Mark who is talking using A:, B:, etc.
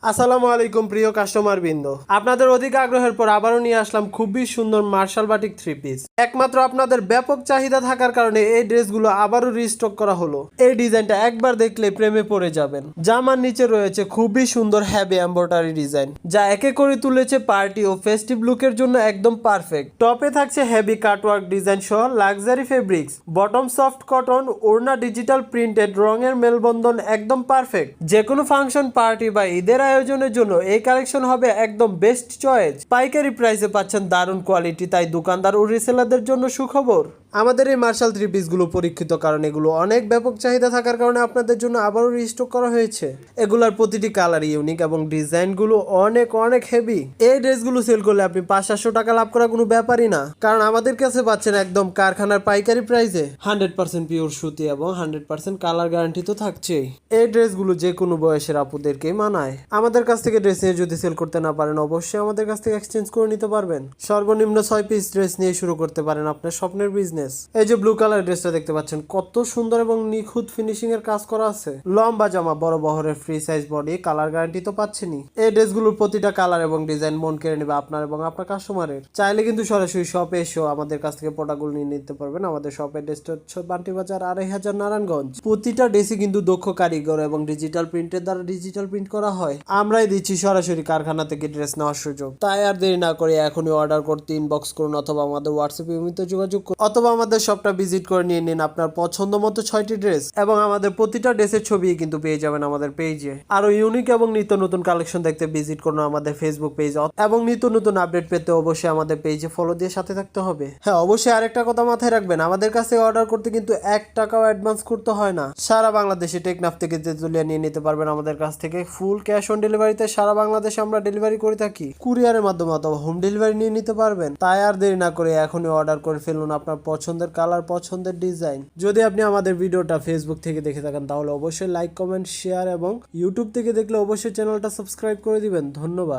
A: আসসালামু আলাইকুম প্রিয় কাস্টমার বৃন্দ, আপনাদের অধিক আগ্রহের পর আবারও নিয়ে আসলাম খুবই সুন্দর মার্শাল বাটিক থ্রি পিস। একমাত্র আপনাদের ব্যাপক চাহিদা থাকার কারণে এই ড্রেসগুলো আবারও রিস্টক করা হলো। এই ডিজাইনটা একবার দেখলে প্রেমে পড়ে যাবেন। জামার নিচে রয়েছে খুবই সুন্দর হ্যাভি এমব্রয়ডারি ডিজাইন, যা একে করে তুলেছে পার্টি ও ফেস্টিভ লুকের জন্য একদম পারফেক্ট। টপে থাকছে হেভি কাটওয়ার্ক ডিজাইন সহ luxury fabrics, bottom soft cotton, ওড়না ডিজিটাল প্রিন্টেড, রঙের মেলবন্ধন একদম পারফেক্ট। যে কোনো ফাংশন, পার্টি বা ঈদের আয়োজনের জন্য এই কালেকশন হবে একদম বেস্ট চয়েস। পাইকারি প্রাইসে পাচ্ছেন দারুণ কোয়ালিটি, তাই দোকানদার ও রিসেলারদের জন্য সুখবর। আমাদের এই মার্শাল থ্রি পিসগুলো পরীক্ষিত, কারণ এগুলো অনেক ব্যাপক চাহিদা থাকার কারণে আপনাদের জন্য আবারও রিস্টক করা হয়েছে। এগুলার প্রতিটি কালার ইউনিক এবং ডিজাইনগুলো অনেক অনেক হেভি। এই ড্রেসগুলো সেল করলে আপনি 500-700 টাকা লাভ করা কোনো ব্যাপারই না, কারণ আমাদের কাছে পাচ্ছেন একদম কারখানার পাইকারি প্রাইসে 100% পিওর সুতি এবং 100% কালার গ্যারান্টি তো থাকছেই। এই ড্রেসগুলো যে কোনো বয়সের আপুদেরকেই মানায়। আমাদের কাছ থেকে ড্রেস নিয়ে যদি সেল করতে না পারেন, অবশ্যই আমাদের কাছ থেকে এক্সচেঞ্জ করে নিতে পারবেন। সর্বনিম্ন 6 পিস ড্রেস নিয়ে শুরু করতে পারেন আপনার স্বপ্নের বিজনেস। এই যে ব্লু কালার ড্রেসটা দেখতে পাচ্ছেন, কত সুন্দর এবং নিখুঁত ফিনিশিং এর কাজ করা আছে। লম্বা জামা, বড় বহরের free size body, colour guarantee তো পাচ্ছেনই। এই ড্রেসগুলোর প্রতিটা কালার এবং ডিজাইন মন কেড়ে নেবে আপনার এবং আপনার কাস্টমারের। চাইলে কিন্তু সরাসরি শপে এসেও আমাদের কাছ থেকে প্রোডাক্টগুলো নিয়ে নিতে পারবেন। আমাদের শপের ড্রেসটা হচ্ছে বান্টি বাজার 2500 নারায়ণগঞ্জ। প্রতিটা ড্রেসই কিন্তু দক্ষ কারিগর এবং ডিজিটাল প্রিন্টের দ্বারা ডিজিটাল প্রিন্ট করা হয়। আমরাই দিচ্ছি সরাসরি কারখানা থেকে ড্রেস নেওয়ার সুযোগ। তাই আর দেরি না করে এখনই অর্ডার করতে ইনবক্স করুন, অথবা আমাদের হোয়াটসঅ্যাপে যোগাযোগ করুন, অথবা আমাদের শপটা ভিজিট করে নিয়ে নিন আপনার পছন্দ মতো 6টি ড্রেস। এবং আমাদের প্রতিটা ড্রেসের ছবি কিন্তু পেয়ে যাবেন আমাদের পেজে। আরো ইউনিক এবং নিত্য নতুন কালেকশন দেখতে ভিজিট করুন আমাদের ফেসবুক পেজ, এবং নিত্য নতুন আপডেট পেতে অবশ্যই আমাদের পেজে ফলো দিয়ে সাথে থাকতে হবে। হ্যাঁ, অবশ্যই আরেকটা কথা মাথায় রাখবেন, আমাদের কাছে অর্ডার করতে কিন্তু 1 টাকাও অ্যাডভান্স করতে হয় না। সারা বাংলাদেশে টেকনাফ থেকে তেতুলিয়া নিয়ে নিতে পারবেন আমাদের কাছ থেকে। ফুল ক্যাশ অন ডেলিভারিতে সারা বাংলাদেশে আমরা ডেলিভারি করে থাকি। কুরিয়ারের মাধ্যমে অথবা হোম ডেলিভারি নিয়ে নিতে পারবেন। তাই আর দেরি না করে এখনই অর্ডার করে ফেলুন আপনার পছন্দের কালার, পছন্দের ডিজাইন। যদি আপনি আমাদের ভিডিওটা ফেসবুক থেকে দেখে থাকেন, তাহলে অবশ্যই লাইক, কমেন্ট, শেয়ার, এবং ইউটিউব থেকে দেখলে অবশ্যই চ্যানেলটা সাবস্ক্রাইব করে দিবেন। ধন্যবাদ।